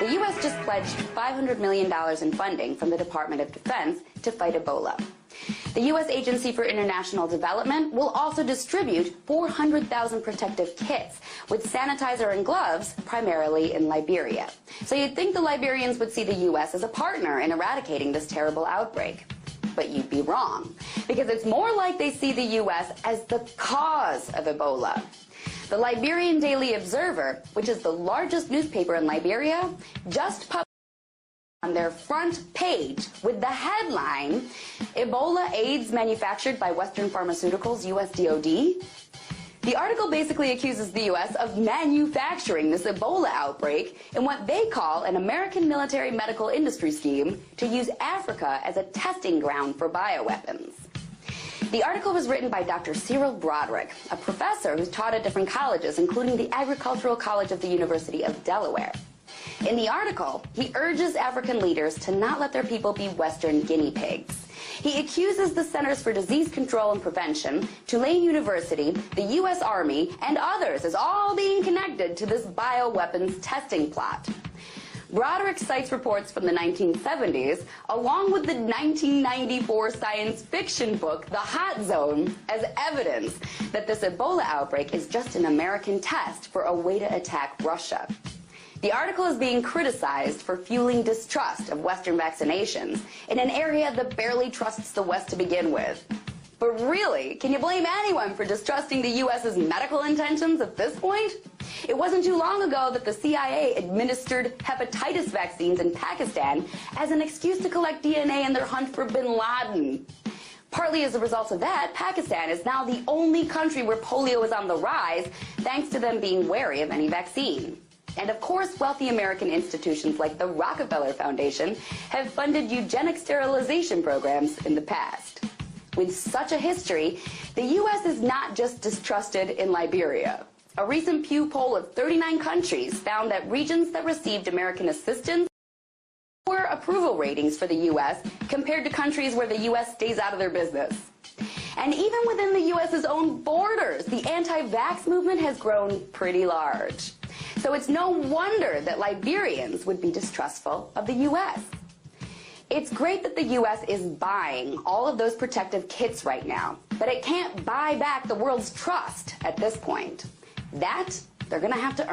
the U.S. just pledged $500 million in funding from the Department of Defense to fight Ebola. The U.S. Agency for International Development will also distribute 400,000 protective kits with sanitizer and gloves, primarily in Liberia. So you'd think the Liberians would see the U.S. as a partner in eradicating this terrible outbreak. But you'd be wrong, because it's more like they see the U.S. as the cause of Ebola. The Liberian Daily Observer, which is the largest newspaper in Liberia, just published on their front page with the headline, "Ebola AIDS manufactured by Western Pharmaceuticals, U.S. DoD." The article basically accuses the U.S. of manufacturing this Ebola outbreak in what they call an American military medical industry scheme to use Africa as a testing ground for bioweapons. The article was written by Dr. Cyril Broderick, a professor who's taught at different colleges, including the Agricultural College of the University of Delaware. In the article, he urges African leaders to not let their people be Western guinea pigs. He accuses the Centers for Disease Control and Prevention, Tulane University, the U.S. Army, and others as all being connected to this bioweapons testing plot. Broderick cites reports from the 1970s, along with the 1994 science fiction book, The Hot Zone, as evidence that this Ebola outbreak is just an American test for a way to attack Russia. The article is being criticized for fueling distrust of Western vaccinations in an area that barely trusts the West to begin with. But really, can you blame anyone for distrusting the U.S.'s medical intentions at this point? It wasn't too long ago that the CIA administered hepatitis vaccines in Pakistan as an excuse to collect DNA in their hunt for bin Laden. Partly as a result of that, Pakistan is now the only country where polio is on the rise, thanks to them being wary of any vaccine. And of course, wealthy American institutions like the Rockefeller Foundation have funded eugenic sterilization programs in the past. With such a history, the U.S. is not just distrusted in Liberia. A recent Pew poll of 39 countries found that regions that received American assistance had lower approval ratings for the U.S. compared to countries where the U.S. stays out of their business. And even within the U.S.'s own borders, the anti-vax movement has grown pretty large. So it's no wonder that Liberians would be distrustful of the U.S. It's great that the U.S. is buying all of those protective kits right now, but it can't buy back the world's trust at this point. That they're going to have to earn.